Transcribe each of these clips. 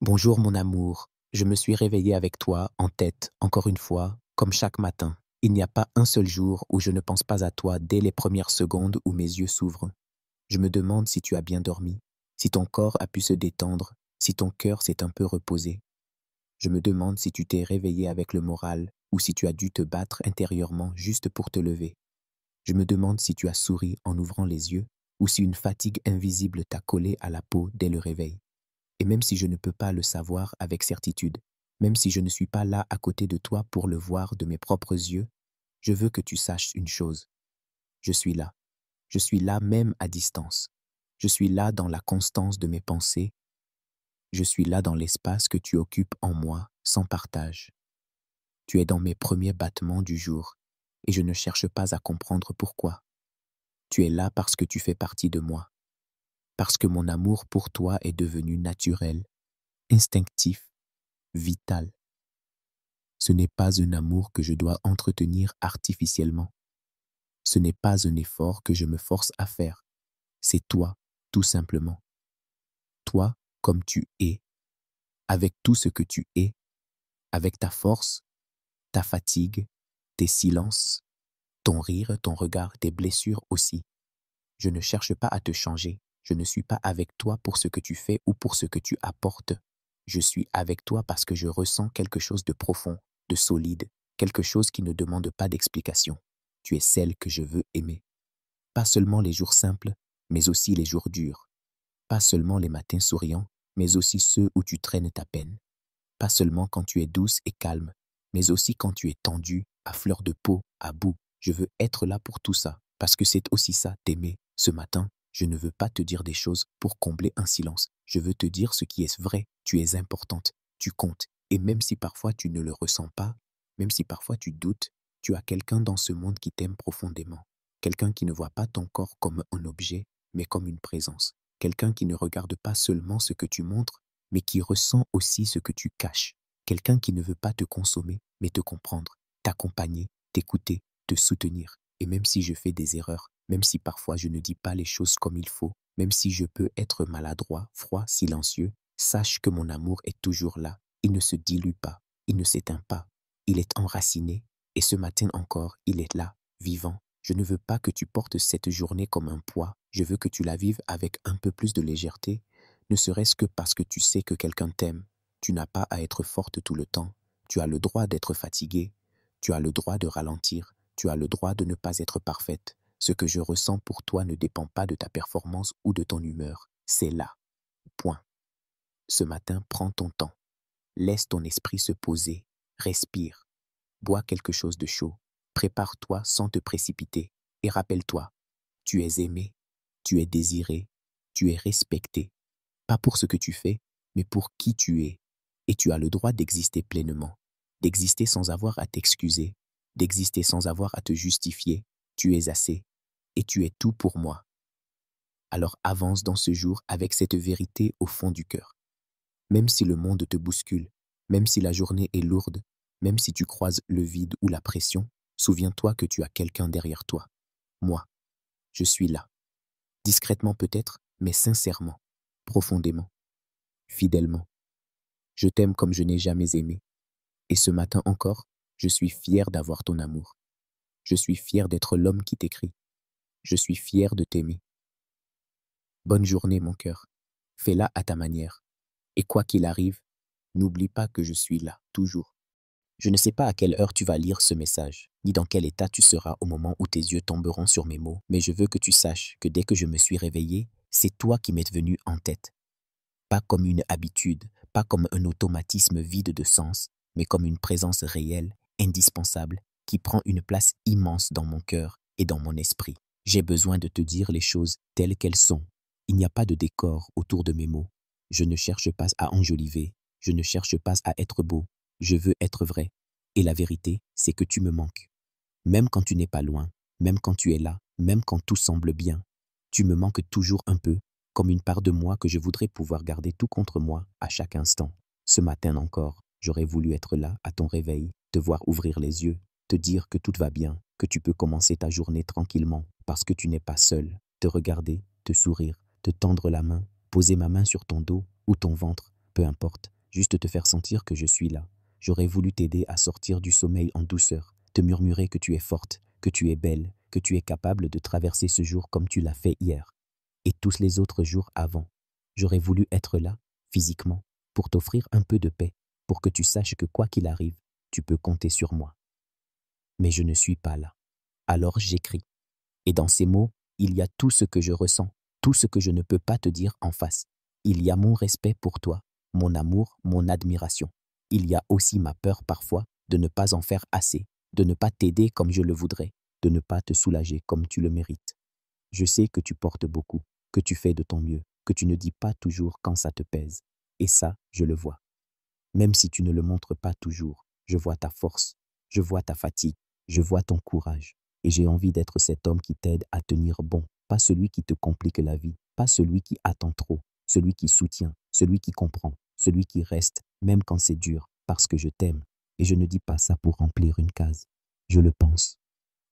Bonjour mon amour, je me suis réveillé avec toi en tête, encore une fois, comme chaque matin. Il n'y a pas un seul jour où je ne pense pas à toi dès les premières secondes où mes yeux s'ouvrent. Je me demande si tu as bien dormi, si ton corps a pu se détendre, si ton cœur s'est un peu reposé. Je me demande si tu t'es réveillé avec le moral ou si tu as dû te battre intérieurement juste pour te lever. Je me demande si tu as souri en ouvrant les yeux ou si une fatigue invisible t'a collé à la peau dès le réveil. Et même si je ne peux pas le savoir avec certitude, même si je ne suis pas là à côté de toi pour le voir de mes propres yeux, je veux que tu saches une chose. Je suis là. Je suis là même à distance. Je suis là dans la constance de mes pensées. Je suis là dans l'espace que tu occupes en moi sans partage. Tu es dans mes premiers battements du jour et je ne cherche pas à comprendre pourquoi. Tu es là parce que tu fais partie de moi, parce que mon amour pour toi est devenu naturel, instinctif, vital. Ce n'est pas un amour que je dois entretenir artificiellement. Ce n'est pas un effort que je me force à faire. C'est toi, tout simplement. Toi comme tu es, avec tout ce que tu es, avec ta force, ta fatigue, tes silences, ton rire, ton regard, tes blessures aussi. Je ne cherche pas à te changer. Je ne suis pas avec toi pour ce que tu fais ou pour ce que tu apportes. Je suis avec toi parce que je ressens quelque chose de profond, de solide, quelque chose qui ne demande pas d'explication. Tu es celle que je veux aimer. Pas seulement les jours simples, mais aussi les jours durs. Pas seulement les matins souriants, mais aussi ceux où tu traînes ta peine. Pas seulement quand tu es douce et calme, mais aussi quand tu es tendue, à fleur de peau, à bout. Je veux être là pour tout ça, parce que c'est aussi ça, t'aimer. Ce matin, je ne veux pas te dire des choses pour combler un silence. Je veux te dire ce qui est vrai. Tu es importante, tu comptes. Et même si parfois tu ne le ressens pas, même si parfois tu doutes, tu as quelqu'un dans ce monde qui t'aime profondément. Quelqu'un qui ne voit pas ton corps comme un objet, mais comme une présence. Quelqu'un qui ne regarde pas seulement ce que tu montres, mais qui ressent aussi ce que tu caches. Quelqu'un qui ne veut pas te consommer, mais te comprendre, t'accompagner, t'écouter, te soutenir. Et même si je fais des erreurs, même si parfois je ne dis pas les choses comme il faut, même si je peux être maladroit, froid, silencieux, sache que mon amour est toujours là. Il ne se dilue pas, il ne s'éteint pas. Il est enraciné et ce matin encore, il est là, vivant. Je ne veux pas que tu portes cette journée comme un poids. Je veux que tu la vives avec un peu plus de légèreté, ne serait-ce que parce que tu sais que quelqu'un t'aime. Tu n'as pas à être forte tout le temps. Tu as le droit d'être fatiguée. Tu as le droit de ralentir. Tu as le droit de ne pas être parfaite. Ce que je ressens pour toi ne dépend pas de ta performance ou de ton humeur. C'est là. Point. Ce matin, prends ton temps. Laisse ton esprit se poser. Respire. Bois quelque chose de chaud. Prépare-toi sans te précipiter. Et rappelle-toi, tu es aimé, tu es désiré, tu es respecté. Pas pour ce que tu fais, mais pour qui tu es. Et tu as le droit d'exister pleinement, d'exister sans avoir à t'excuser, d'exister sans avoir à te justifier. Tu es assez, et tu es tout pour moi. Alors avance dans ce jour avec cette vérité au fond du cœur. Même si le monde te bouscule, même si la journée est lourde, même si tu croises le vide ou la pression, souviens-toi que tu as quelqu'un derrière toi. Moi, je suis là. Discrètement peut-être, mais sincèrement, profondément, fidèlement. Je t'aime comme je n'ai jamais aimé. Et ce matin encore, je suis fier d'avoir ton amour. Je suis fier d'être l'homme qui t'écrit. Je suis fier de t'aimer. Bonne journée, mon cœur. Fais-la à ta manière. Et quoi qu'il arrive, n'oublie pas que je suis là, toujours. Je ne sais pas à quelle heure tu vas lire ce message, ni dans quel état tu seras au moment où tes yeux tomberont sur mes mots, mais je veux que tu saches que dès que je me suis réveillé, c'est toi qui m'es venu en tête. Pas comme une habitude, pas comme un automatisme vide de sens, mais comme une présence réelle, indispensable, qui prend une place immense dans mon cœur et dans mon esprit. J'ai besoin de te dire les choses telles qu'elles sont. Il n'y a pas de décor autour de mes mots. Je ne cherche pas à enjoliver, je ne cherche pas à être beau, je veux être vrai. Et la vérité, c'est que tu me manques. Même quand tu n'es pas loin, même quand tu es là, même quand tout semble bien, tu me manques toujours un peu, comme une part de moi que je voudrais pouvoir garder tout contre moi à chaque instant. Ce matin encore, j'aurais voulu être là à ton réveil, te voir ouvrir les yeux, te dire que tout va bien, que tu peux commencer ta journée tranquillement, parce que tu n'es pas seul, te regarder, te sourire, te tendre la main, poser ma main sur ton dos ou ton ventre, peu importe, juste te faire sentir que je suis là. J'aurais voulu t'aider à sortir du sommeil en douceur, te murmurer que tu es forte, que tu es belle, que tu es capable de traverser ce jour comme tu l'as fait hier. Et tous les autres jours avant. J'aurais voulu être là, physiquement, pour t'offrir un peu de paix, pour que tu saches que quoi qu'il arrive, tu peux compter sur moi. Mais je ne suis pas là. Alors j'écris. Et dans ces mots, il y a tout ce que je ressens, tout ce que je ne peux pas te dire en face. Il y a mon respect pour toi, mon amour, mon admiration. Il y a aussi ma peur parfois de ne pas en faire assez, de ne pas t'aider comme je le voudrais, de ne pas te soulager comme tu le mérites. Je sais que tu portes beaucoup, que tu fais de ton mieux, que tu ne dis pas toujours quand ça te pèse. Et ça, je le vois. Même si tu ne le montres pas toujours, je vois ta force, je vois ta fatigue, je vois ton courage. Et j'ai envie d'être cet homme qui t'aide à tenir bon, pas celui qui te complique la vie, pas celui qui attend trop, celui qui soutient, celui qui comprend, celui qui reste, même quand c'est dur, parce que je t'aime. Et je ne dis pas ça pour remplir une case. Je le pense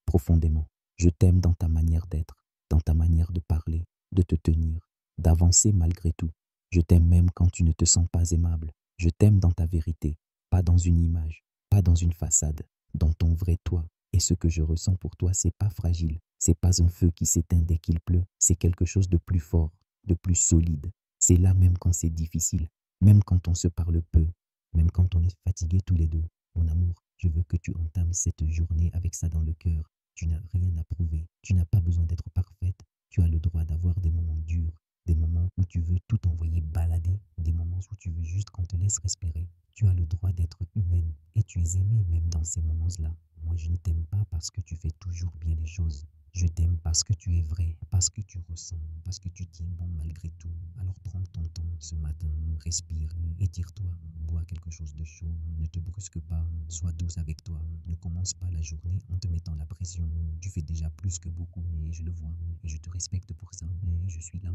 profondément. Je t'aime dans ta manière d'être, dans ta manière de parler, de te tenir, d'avancer malgré tout. Je t'aime même quand tu ne te sens pas aimable. Je t'aime dans ta vérité, pas dans une image, pas dans une façade, dans ton vrai toi. Et ce que je ressens pour toi, c'est pas fragile. C'est pas un feu qui s'éteint dès qu'il pleut. C'est quelque chose de plus fort, de plus solide. C'est là même quand c'est difficile, même quand on se parle peu, même quand on est fatigué tous les deux. Mon amour, je veux que tu entames cette journée avec ça dans le cœur. Tu n'as rien à prouver. Tu n'as pas besoin d'être parfaite. Tu as le droit d'avoir des moments durs, des moments où tu veux tout envoyer balader, des moments où tu veux juste qu'on te laisse respirer. Tu as le droit d'être humaine et tu es aimée même dans ces moments-là. Moi, je ne t'aime pas parce que tu fais toujours bien les choses. Je t'aime parce que tu es vrai, parce que tu ressens, parce que tu tiens bon malgré tout. Alors prends ton temps ce matin, respire, étire-toi, bois quelque chose de chaud, ne te brusque pas, sois douce avec toi. Ne commence pas la journée en te mettant la pression. Tu fais déjà plus que beaucoup et je le vois et je te respecte pour ça. Et je suis là.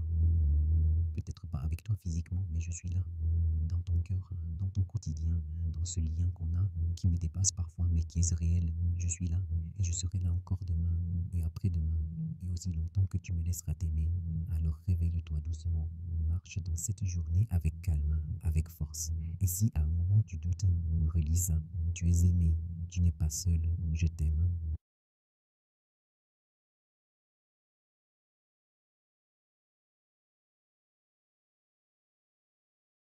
Peut-être pas avec toi physiquement, mais je suis là. Dans ton cœur, dans ton quotidien, dans ce lien qu'on a qui me dépasse parfois mais qui est réel. Je suis là et je serai là encore demain et après-demain et aussi longtemps que tu me laisseras t'aimer. Alors réveille-toi doucement, marche dans cette journée avec calme, avec force. Et si à un moment tu doutes, relise ça. Tu es aimé, tu n'es pas seul, je t'aime.